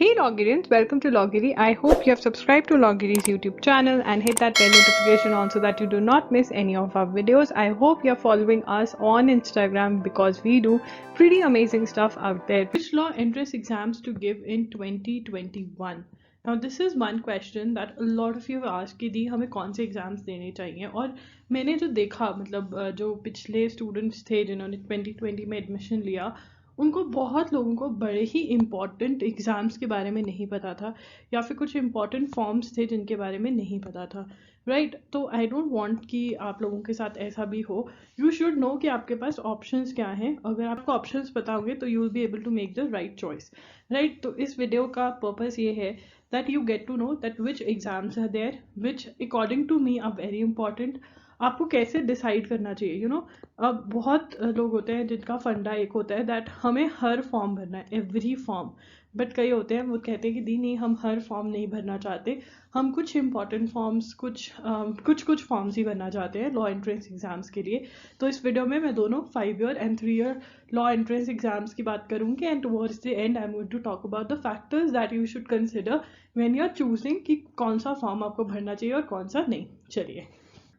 Hey Logirians, welcome to Logiri. I hope you have subscribed to Logiri's YouTube channel and hit that bell notification on so that you do not miss any of our videos. I hope you are following us on Instagram because we do pretty amazing stuff out there. Which law entrance exams to give in 2021? Now this is one question that a lot of you have asked कि दी हमें कौन से exams देने चाहिए और मैंने जो देखा मतलब जो पिछले स्टूडेंट्स थे जिन्होंने 2020 में एडमिशन लिया उनको बहुत लोगों को बड़े ही इम्पॉर्टेंट एग्ज़ाम्स के बारे में नहीं पता था या फिर कुछ इम्पॉर्टेंट फॉर्म्स थे जिनके बारे में नहीं पता था राइट तो आई डोंट वांट कि आप लोगों के साथ ऐसा भी हो यू शुड नो कि आपके पास ऑप्शंस क्या हैं अगर आपको ऑप्शंस पता होंगे तो you will be able to make the right choice right तो इस वीडियो का पर्पस ये है that you get to know that which exams are there which according to me are very important आपको कैसे डिसाइड करना चाहिए यू नो अब बहुत लोग होते हैं जिनका फंडा एक होता है दैट हमें हर फॉर्म भरना है एवरी फॉर्म बट कई होते हैं वो कहते हैं कि दी नहीं हम हर फॉर्म नहीं भरना चाहते हम कुछ इंपॉर्टेंट फॉर्म्स कुछ फॉर्म्स ही भरना चाहते हैं लॉ एंट्रेंस एग्जाम्स के लिए तो इस वीडियो में मैं दोनों 5 year and 3 year law entrance exams की बात करूंगी and towards the end I am going to talk about the factors that you should consider when you are choosing कि कौन सा फॉर्म आपको भरना चाहिए और कौन सा नहीं चलिए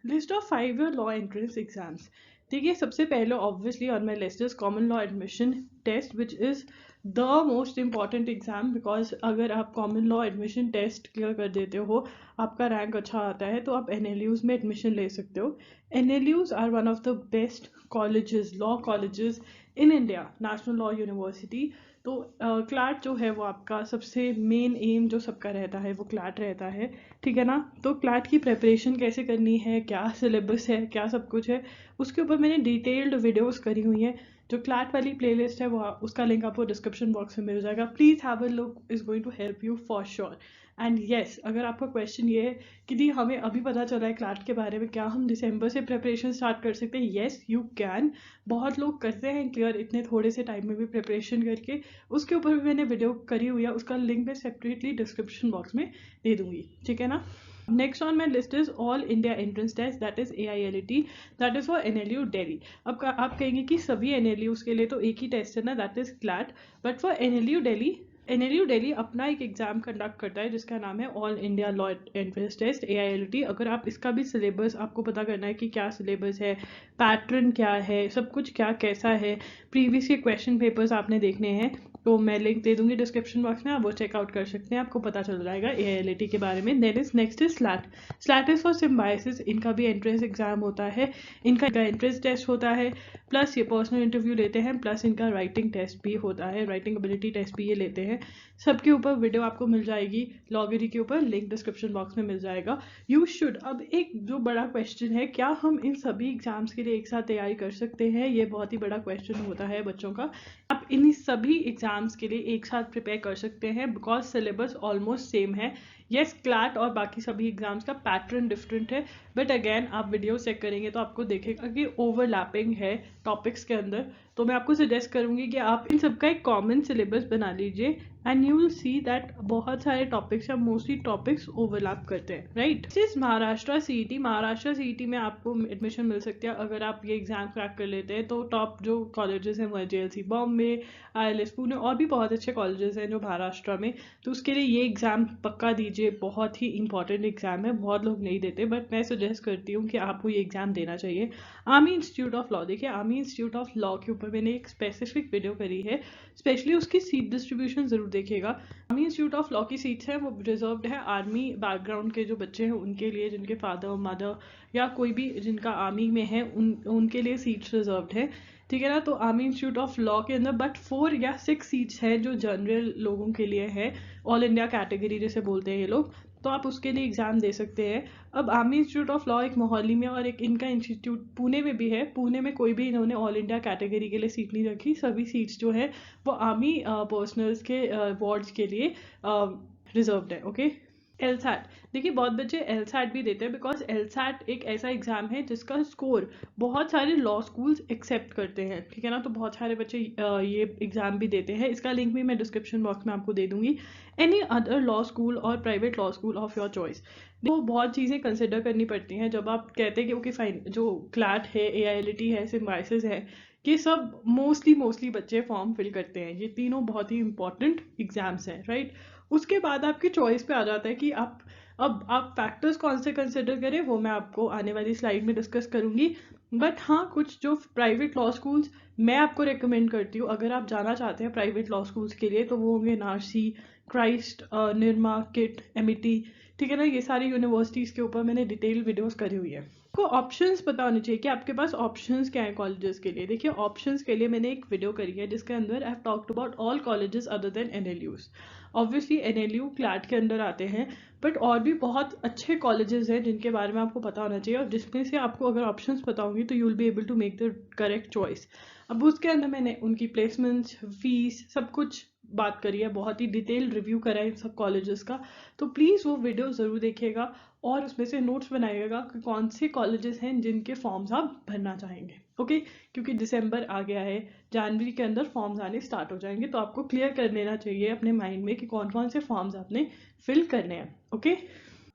list of 5 year law entrance exams देखिए सबसे पहले obviously on my list is common law admission test which is the most important exam because अगर आप common law admission test clear कर देते हो आपका रैंक अच्छा आता है तो आप NLUs में एडमिशन ले सकते हो NLUs are one of the best colleges law colleges in India national law university तो क्लैट जो है वो आपका सबसे मेन एम जो सबका रहता है वो क्लैट रहता है ठीक है ना तो क्लैट की प्रिपरेशन कैसे करनी है क्या सिलेबस है क्या सब कुछ है उसके ऊपर मैंने डिटेल्ड वीडियोस करी हुई हैं जो क्लैट वाली प्लेलिस्ट है वो उसका लिंक आपको डिस्क्रिप्शन बॉक्स में मिल जाएगा please have a look is going to help you for sure and yes अगर आपका क्वेश्चन ये है कि दी हमें अभी पता चला है क्लैट के बारे में क्या हम दिसंबर से प्रिपरेशन स्टार्ट कर सकते हैं येस यू कैन बहुत लोग करते हैं क्लियर इतने थोड़े से टाइम में भी प्रिपरेशन करके उसके ऊपर भी मैंने वीडियो करी हुई है उसका लिंक मैं सेपरेटली डिस्क्रिप्शन बॉक्स में दे दूंगी ठीक है ना next on my list is all India entrance test that is AILET that is for NLU Delhi अब आप कहेंगे कि सभी NLUs के लिए तो एक ही टेस्ट है ना that is CLAT but for NLU Delhi अपना एक एग्जाम कंडक्ट करता है जिसका नाम है all India law entrance test AILET अगर आप इसका भी सिलेबस आपको पता करना है कि क्या सिलेबस है पैटर्न क्या है सब कुछ क्या कैसा है प्रीवियस के क्वेश्चन पेपर्स आपने देखने हैं तो मैं लिंक दे दूंगी डिस्क्रिप्शन बॉक्स में आप वो चेकआउट कर सकते हैं आपको पता चल जाएगा AILET के बारे में then is next is SLAT is for Symbiosis इनका भी एंट्रेंस एग्जाम होता है इनका एंट्रेंस टेस्ट होता है प्लस ये पर्सनल इंटरव्यू लेते हैं प्लस इनका राइटिंग टेस्ट भी होता है राइटिंग एबिलिटी टेस्ट भी ये लेते हैं सबके ऊपर वीडियो आपको मिल जाएगी लॉगरी के ऊपर लिंक डिस्क्रिप्शन बॉक्स में मिल जाएगा यू शुड अब एक जो बड़ा क्वेश्चन है क्या हम इन सभी एग्जाम्स के लिए एक साथ तैयारी कर सकते हैं ये बहुत ही बड़ा क्वेश्चन होता है बच्चों का आप इन सभी एग्जाम्स के लिए एक साथ प्रिपेयर कर सकते हैं बिकॉज सिलेबस ऑलमोस्ट सेम है येस क्लैट और बाकी सभी एग्जाम्स का पैटर्न डिफरेंट है बट अगेन आप वीडियो चेक करेंगे तो आपको देखेगा कि ओवरलैपिंग है टॉपिक्स के अंदर तो मैं आपको सजेस्ट करूंगी कि आप इन सबका एक कॉमन सिलेबस बना लीजिए and you will see that बहुत सारे टॉपिक्स या मोस्टली टॉपिक्स ओवरलैप करते हैं राइट दिस महाराष्ट्र CET में आपको एडमिशन मिल सकती है अगर आप ये एग्जाम क्रैक कर लेते हैं तो टॉप जो कॉलेजेस हैं वो JLC बॉम्बे ILS पुणे और भी बहुत अच्छे कॉलेजेस हैं जो महाराष्ट्र में तो उसके लिए ये एग्ज़ाम पक्का दीजिए बहुत ही इंपॉर्टेंट एग्जाम है बहुत लोग नहीं देते बट मैं सजेस्ट करती हूँ कि आपको ये एग्ज़ाम देना चाहिए आर्मी इंस्टीट्यूट ऑफ लॉ देखिए आर्मी इंस्टीट्यूट ऑफ लॉ के ऊपर मैंने एक स्पेसिफिक वीडियो करी है स्पेशली उसकी सीट डिस्ट्रीब्यूशन ज़रूर देखिएगा आर्मी इंस्टीट्यूट ऑफ लॉ की सीट्स हैं वो रिजर्व्ड है आर्मी बैकग्राउंड के जो बच्चे हैं उनके लिए जिनके फादर मदर या कोई भी जिनका आर्मी में है उनके लिए सीट्स रिजर्व्ड है ठीक है ना तो आर्मी इंस्टीट्यूट ऑफ लॉ के अंदर बट 4 या 6 सीट्स हैं जो जनरल लोगों के लिए है ऑल इंडिया कैटेगरी जैसे बोलते हैं ये लोग तो आप उसके लिए एग्ज़ाम दे सकते हैं अब आर्मी इंस्टीट्यूट ऑफ लॉ एक मोहाली में और एक इनका इंस्टीट्यूट पुणे में भी है पुणे में कोई भी इन्होंने ऑल इंडिया कैटेगरी के लिए सीट नहीं रखी सभी सीट्स जो है वो आर्मी पर्सनल्स के वार्ड्स के लिए रिजर्व्ड है ओके LSAT देखिए बहुत बच्चे LSAT भी देते हैं बिकॉज LSAT एक ऐसा एग्जाम है जिसका स्कोर बहुत सारे लॉ स्कूल्स एक्सेप्ट करते हैं ठीक है ना तो बहुत सारे बच्चे ये एग्जाम भी देते हैं इसका लिंक भी मैं डिस्क्रिप्शन बॉक्स में आपको दे दूंगी एनी अदर लॉ स्कूल और private law school of your choice तो बहुत चीज़ें कंसिडर करनी पड़ती हैं जब आप कहते हैं कि ओके फाइन जो क्लैट है AILET है सिम्बायोसिस है ये सब मोस्टली बच्चे फॉर्म फिल करते हैं। ये तीनों बहुत ही इंपॉर्टेंट एग्जाम्स हैं, राइट। उसके बाद आपकी चॉइस पे आ जाता है कि आप फैक्टर्स कौन से कंसिडर करें, वो मैं आपको आने वाली स्लाइड में डिस्कस करूंगी। बट हाँ, कुछ जो प्राइवेट लॉ स्कूल्स मैं आपको रेकमेंड करती हूँ अगर आप जाना चाहते हैं प्राइवेट लॉ स्कूल्स के लिए, तो वो होंगे नारसी, क्राइस्ट, निर्मा, किट, एमिटी, ठीक है ना। ये सारी यूनिवर्सिटीज़ के ऊपर मैंने डिटेल वीडियोस करी हुई है। आपको ऑप्शंस पता होने चाहिए कि आपके पास ऑप्शंस क्या है कॉलेजेस के लिए। देखिए, ऑप्शंस के लिए मैंने एक वीडियो करी है जिसके अंदर I have talked about all colleges other than NLUs. Obviously NLU CLAT के अंदर आते हैं, बट और भी बहुत अच्छे कॉलेजेस हैं जिनके बारे में आपको पता होना चाहिए, और जिसमें से आपको अगर ऑप्शंस पता होंगी तो you will be able to make the correct choice. अब उसके अंदर मैंने उनकी प्लेसमेंट्स, फीस, सब कुछ बात करी है, बहुत ही डिटेल रिव्यू करा है इन सब कॉलेजेस का। तो प्लीज़ वो वीडियो ज़रूर देखिएगा और उसमें से नोट्स बनाइएगा कि कौन से कॉलेजेस हैं जिनके फॉर्म्स आप भरना चाहेंगे, ओके। क्योंकि दिसंबर आ गया है, जनवरी के अंदर फॉर्म्स आने स्टार्ट हो जाएंगे, तो आपको क्लियर कर लेना चाहिए अपने माइंड में कि कौन कौन से फॉर्म्स आपने फिल करने हैं, okay.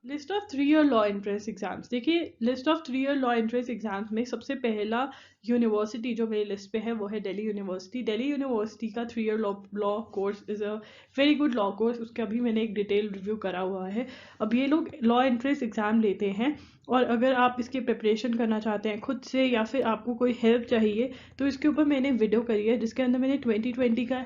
List of 3 year law entrance exams. देखिए, list of 3 year law entrance exams में सबसे पहला यूनिवर्सिटी जो मेरी लिस्ट पे है वो है दिल्ली यूनिवर्सिटी। दिल्ली यूनिवर्सिटी का 3 year law course is a very good law course. उसका भी मैंने एक डिटेल रिव्यू करा हुआ है। अब ये लोग लॉ एंट्रेंस एग्ज़ाम लेते हैं, और अगर आप इसकी प्रिपरेशन करना चाहते हैं खुद से या फिर आपको कोई हेल्प चाहिए, तो इसके ऊपर मैंने वीडियो करी है जिसके अंदर मैंने 2020 का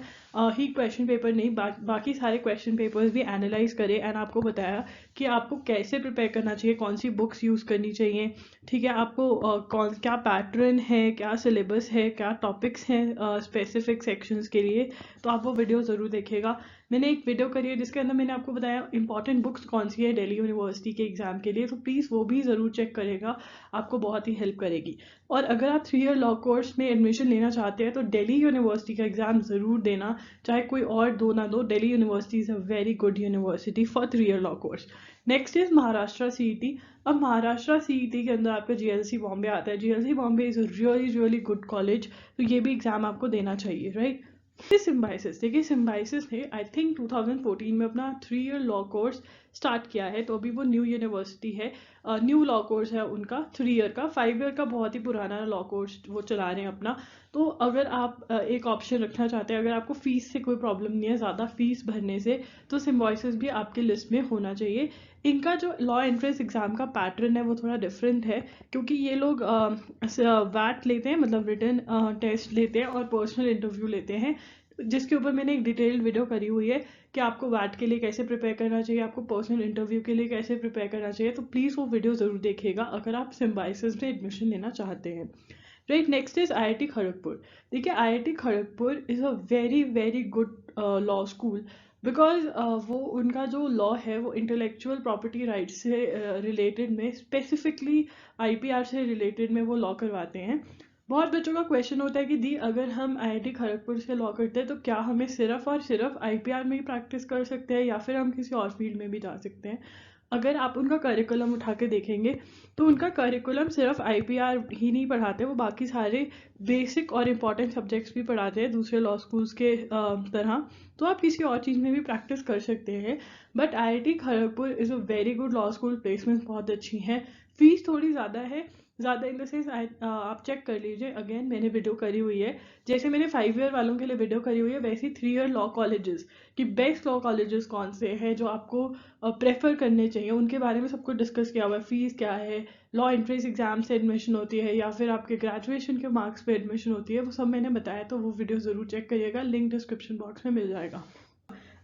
ही क्वेश्चन पेपर नहीं, बाकी सारे क्वेश्चन पेपर्स भी एनालाइज करे एंड आपको बताया कि आपको कैसे प्रिपेयर करना चाहिए, कौन सी बुक्स यूज़ करनी चाहिए, ठीक है। आपको क्या पैटर्न है, क्या सिलेबस है, क्या टॉपिक्स हैं स्पेसिफिक सेक्शंस के लिए। तो आप वो वीडियो ज़रूर देखिएगा। मैंने एक वीडियो करी है जिसके अंदर मैंने आपको बताया इंपॉर्टेंट बुक्स कौन सी है दिल्ली यूनिवर्सिटी के एग्ज़ाम के लिए, तो प्लीज़ वो भी ज़रूर चेक करेगा, आपको बहुत ही हेल्प करेगी। और अगर आप 3 ईयर लॉ कोर्स में एडमिशन लेना चाहते हैं तो दिल्ली यूनिवर्सिटी का एग्ज़ाम ज़रूर देना, चाहे कोई और दो ना दो। Delhi university is a very good university for 3 year law course. Next is Maharashtra CET. अब महाराष्ट्र सीईटी के अंदर आपका जीएलसी बॉम्बे आता है। GLC Bombay is a really good college, तो ये भी एग्ज़ाम आपको देना चाहिए, राइट। सिम्बाइसिस। देखिए, सिम्बाइसिस ने आई थिंक 2014 में अपना 3 ईयर लॉ कोर्स स्टार्ट किया है, तो अभी वो न्यू यूनिवर्सिटी है, न्यू लॉ कोर्स है उनका 3 ईयर का। 5 ईयर का बहुत ही पुराना लॉ कोर्स वो चला रहे हैं अपना। तो अगर आप एक ऑप्शन रखना चाहते हैं, अगर आपको फीस से कोई प्रॉब्लम नहीं है ज़्यादा फीस भरने से, तो सिम्बाइसिस भी आपकी लिस्ट में होना चाहिए। इनका जो लॉ एंट्रेंस एग्ज़ाम का पैटर्न है वो थोड़ा डिफरेंट है, क्योंकि ये लोग वैट लेते हैं, मतलब रिटन टेस्ट लेते हैं और पर्सनल इंटरव्यू लेते हैं, जिसके ऊपर मैंने एक डिटेल्ड वीडियो करी हुई है कि आपको वैट के लिए कैसे प्रिपेयर करना चाहिए, आपको पर्सनल इंटरव्यू के लिए कैसे प्रिपेयर करना चाहिए। तो प्लीज़ वो वीडियो ज़रूर देखिएगा अगर आप सिम्बाइसिस में एडमिशन लेना चाहते हैं, right. Next is IIT Kharagpur. देखिए, IIT Kharagpur is a very good law school, because वो उनका जो लॉ है वो इंटेलेक्चुअल प्रॉपर्टी राइट्स से रिलेटेड में, स्पेसिफिकली आईपीआर से रिलेटेड में वो लॉ करवाते हैं। बहुत बच्चों का क्वेश्चन होता है कि दी, अगर हम आईआईटी खड़गपुर से लॉ करते हैं तो क्या हमें सिर्फ और सिर्फ आईपीआर में ही प्रैक्टिस कर सकते हैं या फिर हम किसी और फील्ड में भी जा सकते हैं। अगर आप उनका करिकुलम उठा के देखेंगे तो उनका करिकुलम सिर्फ आईपीआर ही नहीं पढ़ाते, वो बाकी सारे बेसिक और इम्पॉर्टेंट सब्जेक्ट्स भी पढ़ाते हैं दूसरे लॉ स्कूल्स के तरह। तो आप किसी और चीज़ में भी प्रैक्टिस कर सकते हैं। But IIT Kharagpur is a very good law school, placement बहुत अच्छी हैं। फीस थोड़ी ज़्यादा है, ज़्यादा इन द सेंस आप चेक कर लीजिए, अगेन मैंने वीडियो करी हुई है। जैसे मैंने 5 ईयर वालों के लिए वीडियो करी हुई है, वैसे ही 3 ईयर लॉ कॉलेजेस कि बेस्ट लॉ कॉलेजेस कौन से हैं जो आपको प्रेफर करने चाहिए, उनके बारे में सब कुछ डिस्कस किया हुआ है। फीस क्या है, लॉ एंट्रेंस एग्जाम से एडमिशन होती है या फिर आपके ग्रेजुएशन के मार्क्स पे एडमिशन होती है, वो सब मैंने बताया, तो वो वीडियो ज़रूर चेक करिएगा, लिंक डिस्क्रिप्शन बॉक्स में मिल जाएगा।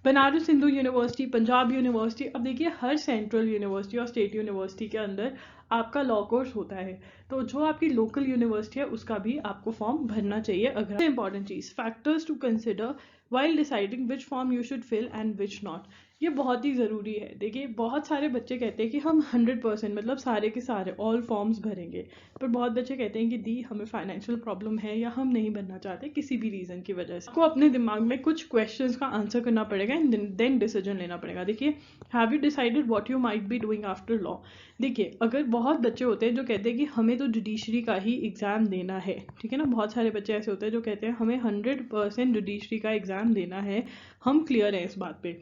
Banaras Hindu university, Punjab university. अब देखिए, हर सेंट्रल यूनिवर्सिटी और स्टेट यूनिवर्सिटी के अंदर आपका लॉ कोर्स होता है, तो जो आपकी लोकल यूनिवर्सिटी है उसका भी आपको फॉर्म भरना चाहिए। अगर इंपॉर्टेंट चीज़, factors to consider while deciding which form you should fill and which not, ये बहुत ही ज़रूरी है। देखिए, बहुत सारे बच्चे कहते हैं कि हम 100% मतलब सारे के सारे ऑल फॉर्म्स भरेंगे, पर बहुत बच्चे कहते हैं कि दी हमें फाइनेंशियल प्रॉब्लम है या हम नहीं भरना चाहते किसी भी रीज़न की वजह से। आपको अपने दिमाग में कुछ क्वेश्चंस का आंसर करना पड़ेगा एंड देन डिसीजन लेना पड़ेगा। देखिए, have you decided what you might be doing after law. देखिए, अगर बहुत बच्चे होते हैं जो कहते हैं कि हमें तो जुडिशरी का ही एग्ज़ाम देना है, ठीक है ना, बहुत सारे बच्चे ऐसे होते हैं जो कहते हैं हमें 100% जुडिशरी का एग्ज़ाम देना है, हम क्लियर हैं इस बात पे।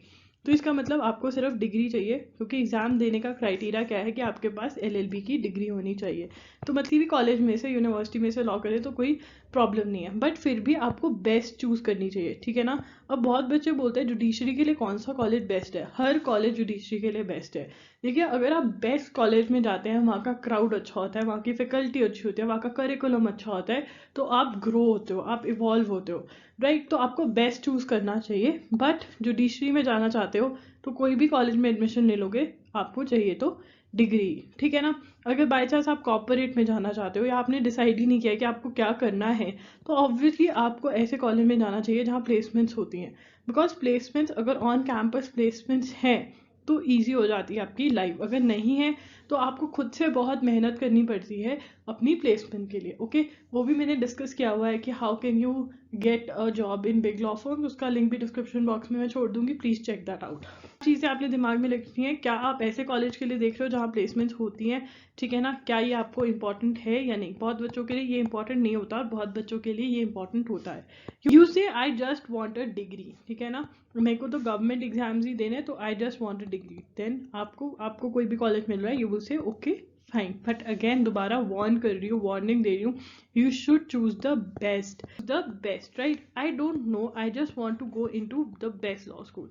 तो इसका मतलब आपको सिर्फ डिग्री चाहिए, क्योंकि एग्ज़ाम देने का क्राइटेरिया क्या है कि आपके पास एलएलबी की डिग्री होनी चाहिए। तो मतलब भी कॉलेज में से, यूनिवर्सिटी में से लॉ करें तो कोई प्रॉब्लम नहीं है, बट फिर भी आपको बेस्ट चूज करनी चाहिए, ठीक है ना। अब बहुत बच्चे बोलते हैं जुडिशरी के लिए कौन सा कॉलेज बेस्ट है। हर कॉलेज जुडिशरी के लिए बेस्ट है। देखिए, अगर आप बेस्ट कॉलेज में जाते हैं, वहाँ का क्राउड अच्छा होता है, वहाँ की फैकल्टी अच्छी होती है, वहाँ का करिकुलम अच्छा होता है, तो आप ग्रो होते हो, आप इवॉल्व होते हो, राइट। तो आपको बेस्ट चूज करना चाहिए। बट जुडिशरी में जाना चाहते हो तो कोई भी कॉलेज में एडमिशन ले लोगे, आपको चाहिए तो डिग्री, ठीक है ना। अगर बाई चांस आप कॉर्पोरेट में जाना चाहते हो या आपने डिसाइड ही नहीं किया कि आपको क्या करना है, तो ऑब्वियसली आपको ऐसे कॉलेज में जाना चाहिए जहाँ प्लेसमेंट्स होती हैं। बिकॉज प्लेसमेंट्स अगर ऑन कैंपस प्लेसमेंट्स हैं तो ईजी हो जाती है आपकी लाइफ। अगर नहीं है तो आपको खुद से बहुत मेहनत करनी पड़ती है अपनी प्लेसमेंट के लिए, ओके। वो भी मैंने डिस्कस किया हुआ है कि how can you get a job in big law firm, उसका लिंक भी डिस्क्रिप्शन बॉक्स में मैं छोड़ दूंगी, प्लीज चेक दैट आउट। चीज़ें आपने दिमाग में रखनी है, क्या आप ऐसे कॉलेज के लिए देख रहे हो जहाँ प्लेसमेंट्स होती हैं, ठीक है ना। क्या ये आपको इंपॉर्टेंट है या नहीं। बहुत बच्चों के लिए ये इंपॉर्टेंट नहीं होता और बहुत बच्चों के लिए ये इंपॉर्टेंट होता है। यू से आई जस्ट वॉन्ट अ डिग्री, ठीक है ना, मेरे को तो गवर्नमेंट एग्जाम्स ही देने, तो I just want a degree, then आपको कोई भी कॉलेज मिल रहा है, you will say okay fine. But again दोबारा वार्न कर रही हूँ, वार्निंग दे रही हूँ, you should choose the best, right. I don't know, I just want to go in to the best law school.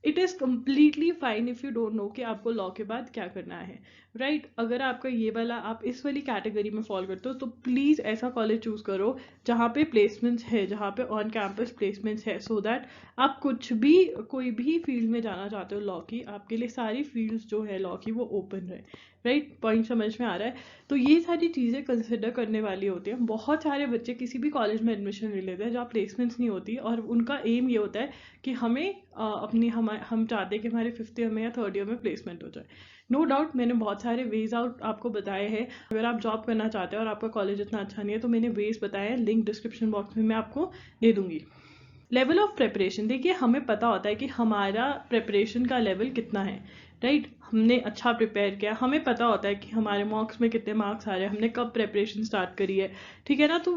It is completely fine if you don't know कि आपको law के बाद क्या करना है, राइट। अगर आपका ये वाला, आप इस वाली कैटेगरी में फॉल करते हो, तो प्लीज़ ऐसा कॉलेज चूज करो जहाँ पे प्लेसमेंट्स है, जहाँ पे ऑन कैंपस प्लेसमेंट्स है, सो दैट आप कोई भी फील्ड में जाना चाहते हो लॉ की, आपके लिए सारी फील्ड्स जो है लॉ की वो ओपन रहे, राइट। पॉइंट समझ में आ रहा है। तो ये सारी चीज़ें कंसिडर करने वाली होती हैं। बहुत सारे बच्चे किसी भी कॉलेज में एडमिशन ले लेते हैं जहाँ प्लेसमेंट्स नहीं होती, और उनका एम ये होता है कि हम चाहते हैं कि हमारे 5th ईयर में या 3rd ईयर में प्लेसमेंट हो जाए। नो डाउट, मैंने बहुत सारे वेज आउट आपको बताए हैं। अगर आप जॉब करना चाहते हो और आपका कॉलेज इतना अच्छा नहीं है, तो मैंने वेज बताए हैं, लिंक डिस्क्रिप्शन बॉक्स में मैं आपको दे दूंगी। लेवल ऑफ प्रिपरेशन, देखिए हमें पता होता है कि हमारा प्रिपरेशन का लेवल कितना है, राइट। हमने अच्छा प्रिपेयर किया, हमें पता होता है कि हमारे मार्क्स में कितने मार्क्स आ रहे हैं, हमने कब प्रिपरेशन स्टार्ट करी है, ठीक है ना। तो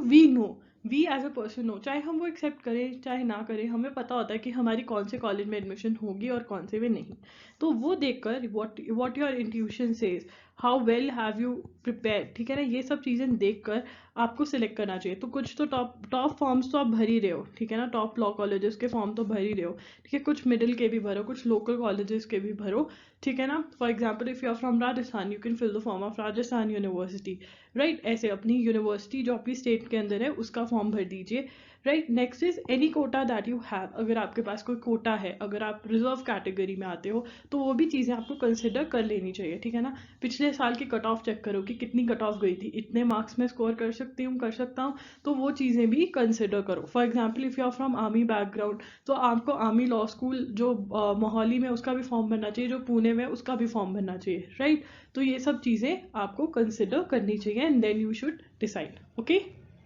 we as a person know, चाहे हम वो एक्सेप्ट करें चाहे ना करें, हमें पता होता है कि हमारी कौन से कॉलेज में एडमिशन होगी और कौन से में नहीं। तो वो देखकर what your intuition says, how well have you prepare, ठीक है ना, ये सब चीज़ें देखकर आपको सिलेक्ट करना चाहिए। तो कुछ तो टॉप फॉर्म्स तो आप भर ही रहे हो, ठीक है ना, टॉप लॉ कॉलेजेस के फॉर्म तो भर ही रहे हो, ठीक है। कुछ मिडिल के भी भरो, कुछ लोकल कॉलेजेस के भी भरो, ठीक है ना। For example if you are from Rajasthan, you can fill the form of Rajasthan university, right. ऐसे अपनी यूनिवर्सिटी जो आपकी स्टेट के अंदर है उसका फॉर्म भर दीजिए, right. Next is any quota that you have, अगर आपके पास कोई कोटा है, अगर आप रिजर्व कैटेगरी में आते हो, तो वो भी चीज़ें आपको कंसिडर कर लेनी चाहिए, ठीक है ना। पिछले साल की कट ऑफ चेक करो कि कितनी कट ऑफ गई थी, इतने मार्क्स में स्कोर कर सकता हूँ, तो वो चीज़ें भी कंसिडर करो। For example if you are from army background, तो आपको आर्मी लॉ स्कूल जो मोहाली में उसका भी फॉर्म भरना चाहिए, जो पुणे में उसका भी फॉर्म भरना चाहिए, राइट। तो ये सब चीज़ें आपको कंसिडर करनी चाहिए and then you should decide, okay.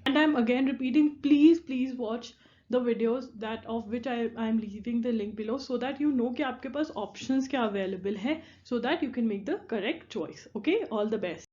And I'm again repeating, please watch the videos that of which I am leaving the link below, so that you know कि आपके पास options क्या available है, so that you can make the correct choice, okay। All the best.